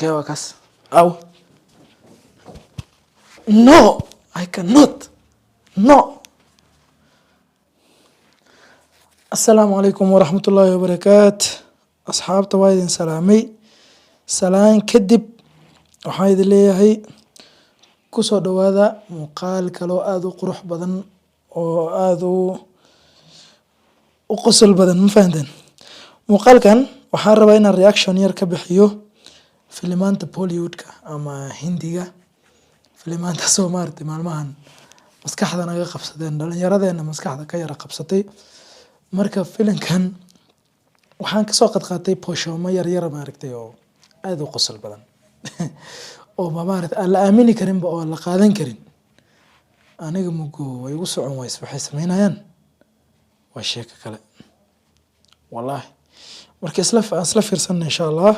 kee waa kaas aw no I cannot no. السلام عليكم ورحمة الله وبركاته أصحاب وايدين سلامي سلام كدب waxaan idin leeyahay kusoo dhawaada muuqaal kaloo aada u qurux badan oo aada u qosol badan ma fahanteen muuqaalkan waxaan rabaa inaan reaction yar ka bixiyo filimaanta Bollywoodka ama Hindiga filimaanta Soomaaliya maalmahan maskaxda naga qabsadeen dhalinyaradeenna maskaxda ka yara qabsatay marka filimkan waxaan kasoo qadqaatay poshoomo yar yar maaragtay oo aada u qosol badan oo maaragtay aan la aamini karinba oo la qaadan karin aniga mugo way ugu socon ways waxay sameynayaan waa sheeko kale wallahi marka isla fiirsan insha Allah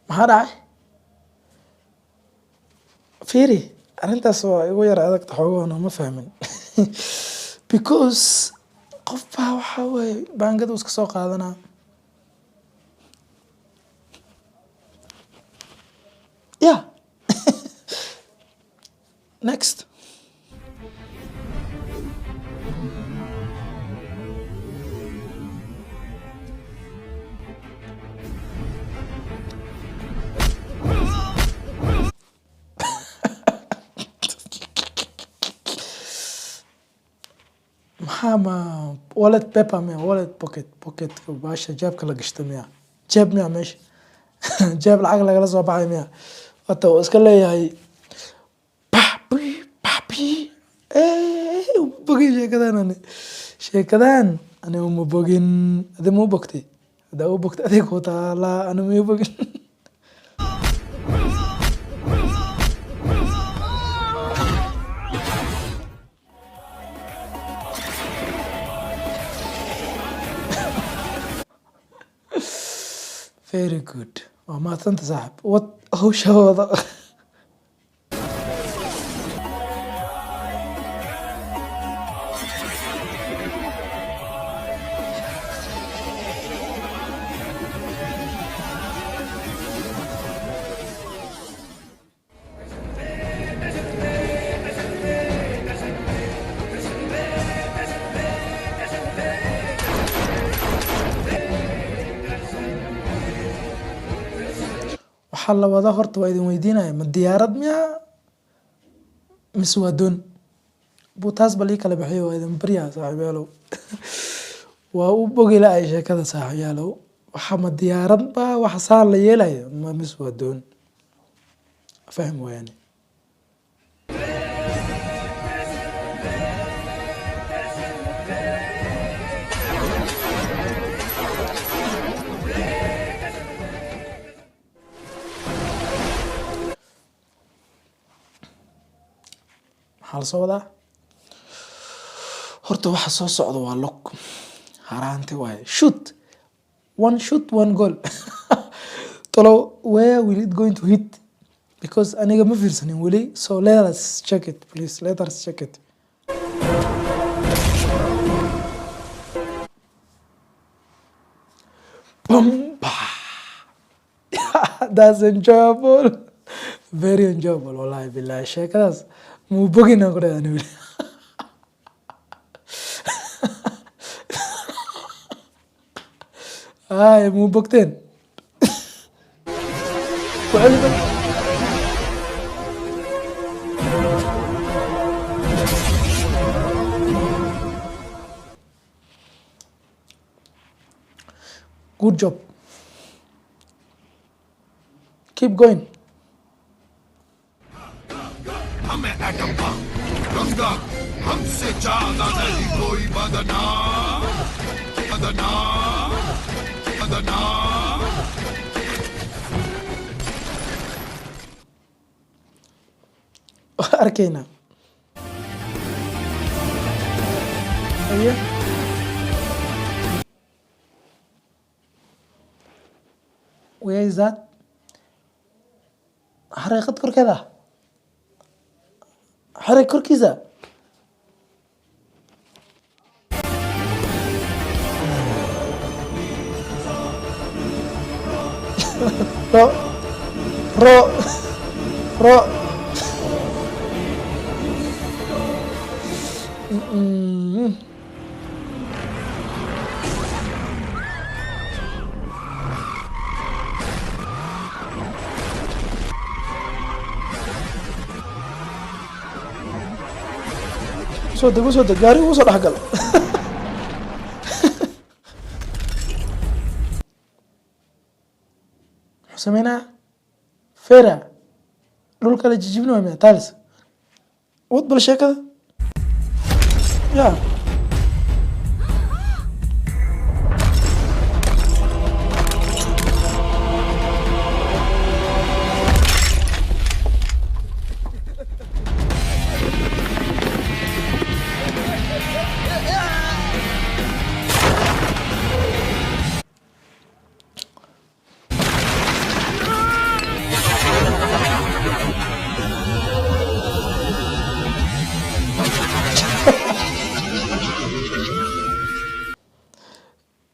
maxaa dhacay fiiri arrintaas waa igu yar adagta xoogoona ma fahmin because qof baa waxaa waaye baangada iska soo qaadanaa yeah next maxaa wallet paper miya wallet pocket baasha jeebka la gashto miya jeeb miya meesha jeeb lacag lagala soo baxay miya wata uu iska leeyahay papi bogin sheekadan ani uma bogin adi ma u bogtay hadaa u bogtay adig ku taala ani ma u bogin very good waa mahadsanta saaxib wad hawshooda waxaa la wada horta waa idin weydiinaya ma diyaarad miya mise waa doon buu taas bal ii kala bixiyo waa idin baryaa saaxiibayaalow waa u bogi la ay sheekada saaxiibayaalow waxa ma diyaarad ba wax saa la yeelayo ma mise waa doon faham waayane maxaa lasoo wadaa horta waxa soo socda waa log haraanti waaye shoot one goal tolo where will it going to hit because aniga ma fiirsanin weli so let us check it please let us check it Bumba. That's enjoyable very enjoyable wallahi billahi sheekadaas muu bogin aan ku dhahay ani weli ay muu bogteen good job keep going हमें atom bomb Ganga हमसे ज्यादा नहीं कोई बदना बदना बदना arkayna aye where is that xariiqad korkeeda xariiq korkiisa ro ro ro soo deg gaari ugu soo dhex gal muxuu sameynaa fera dhulka la jijibin waa miya tiles wad bal sheekada ya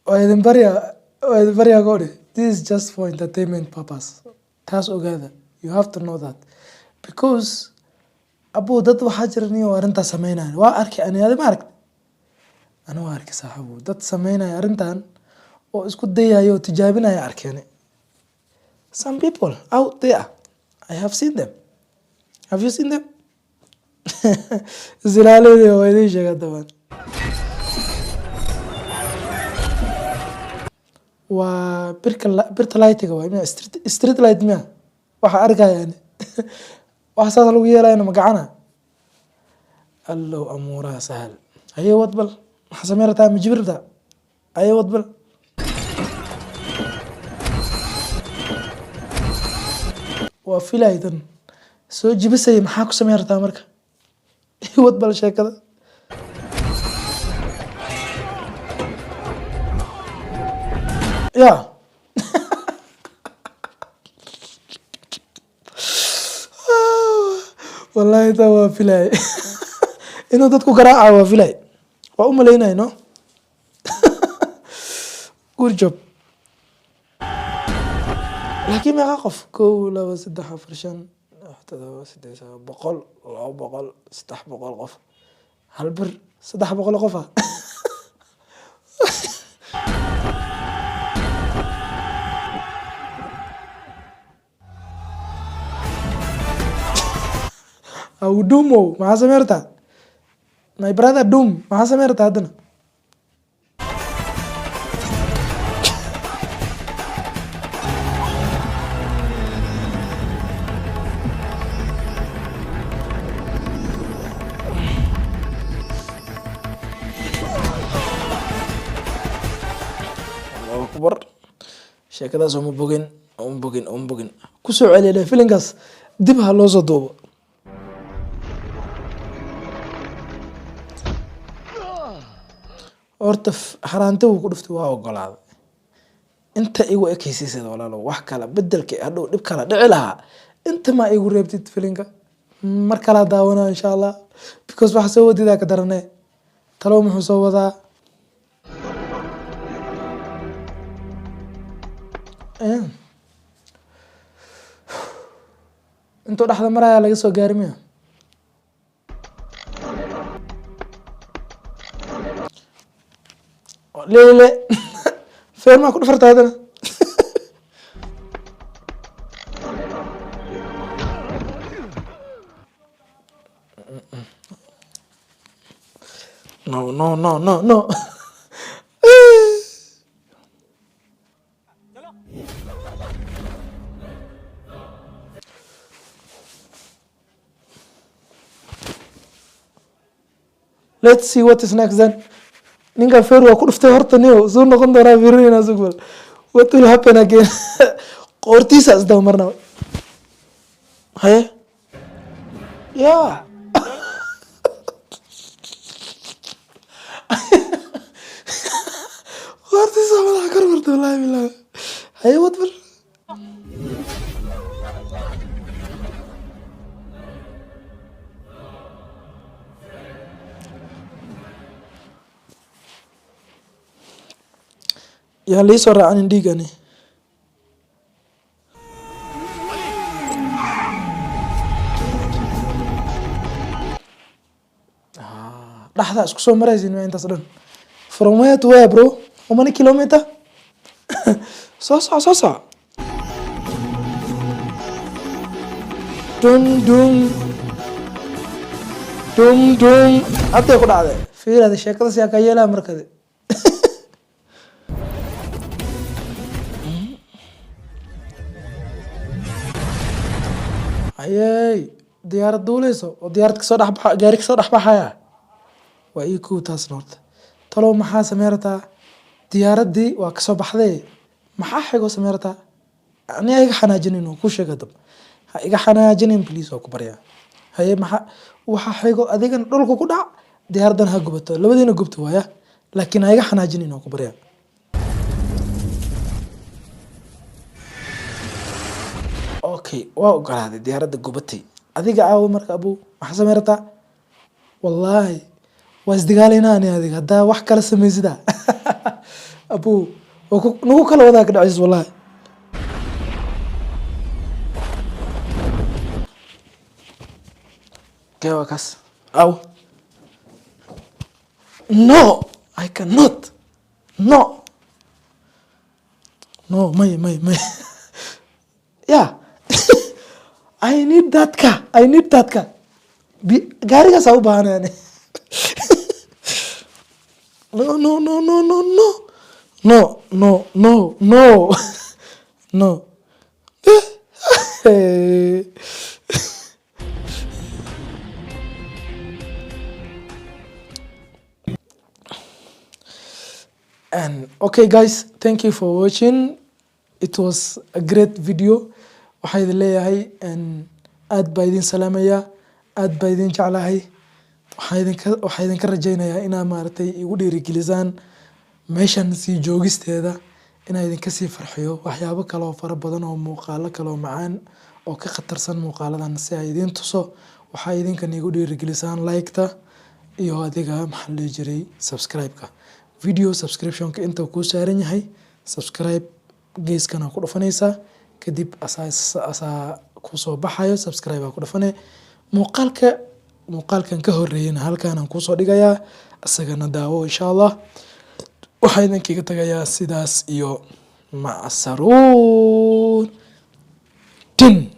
waa idin baryaa goodhe this is just for entertainment purpose taas ogaada you have to know that because abuu dad waxaa jira niyo arrintaas sameynaya waa arkay adi ma aragti ana waa arkay saaxiibo dad sameynaya arrintan oo isku dayayo oo tijaabinaya arkeen some people out there I have seen them have you seen them zilaalada waa idin sheegay dabaan waa birta lightiga waa miya street light miya waxa arkaya yani waxa saas lagu yeelayna magacana allow amuuraha sahal ayay wadbal waxa sameyrtaa majibirta ayay wadbal waa filaydan soo jibisay maxaa ku sameyrtaa marka wadbal sheekada ya wallahi taa waa filay inuu dadku garaaca waa filay waa u malaynay no good job laakiin meeqa qof 1 2 3 4 5 6 7 boqol 200 300 qof hal bir 300 qof au dumo maxaa sameyrtaa my brother dum maxaa sameyrtaa haddana allahu akbar sheekadaas uma bogin kusoo celiya filinkaas dib ha loo soo duubo horta xaraanta uu ku dhuftay waa ogolaaday inta igu ekaysiisada walaalo wax kala bedelka hadhow dhib kala dhici lahaa inta ma igu reebtid filinka mar kala daawana insha Allah because waxa soo wadidaa ka daranay talo muxuu soo wadaa intuu dhaxda maraya laga soo gaarimiya lele feermaa ku dhafarta haddana no let's see what is next then ninka feer waa ku dhuftay horta niyo soo noqon doonaa fiirina sugbal what will happen again qoortiisa isdaba marna haye ya qoortiisa madaxa kor marta wallahi billahi haye wadbal yaa liisoo raacanin dhiigani. Dhaxda isku soo maraysin ma intaas dhan. From where to where bro? How many kilometer? Soo soco. Dum hadday ku dhacday. Fiirada sheekada si ka yeelaa markade. Ayay diyaarad duuleyso oo diyaarad ka soo dhaxbaxa gaari ka soo dhaxbaxaya. Waa ii ku taas noqotay. Talo maxaa sameertaa? Diyaaradii waa ka soo baxday. Maxaa xigo sameertaa? Ani iga xanaajinin oo ku sheegay ha iga xanaajinin please oo ku baryaa. Haye waxa xigo adigan dhulka ku dhac diyaaradan ha gubato labadiina gubto waaya laakiin ha iga xanaajinin oo ku baryaa. Okay waa ogolaaday diyaaradda gubatay adiga caawa marka abu maxaa sameertaa? Wallahi waa isdagaalaynaa ani adiga haddaa wax kala samaysida abu nagu kala wadaa ka dhacis wallahi. Kewa kas aw no I cannot no may yeah I need that car gaarigaas u baahanayaan. No and okay guys, thank you for watching. It was a great video. Waxaa idin leeyahay aad baa idin salaamaya, aad baa idin jeclahay. Waxaa idinka rajaynayaa inaa maaragtay igu dhiirigelisaan meeshan sii joogisteeda inaa idinka sii farxiyo waxyaabo kale oo fara badan oo muuqaalo kale oo macaan oo ka khatarsan muuqaaladan si ay idin tuso. Waxaa idinkan igu dhiirigelisaan like-ta iyo adiga maxaa la jiray subscribe-ka. Video subscription-ka inta ku saaran yahay subscribe geeskana ku dhufanaysa kadib asaa ku soo baxayo subscribe ku dhufanay muuqaalkan ka horeeyana halkaan aan ku soo dhigayaa asagana daawo insha Allah. Waxaan idinkaga tagayaa sidaas iyo macasaruun tin.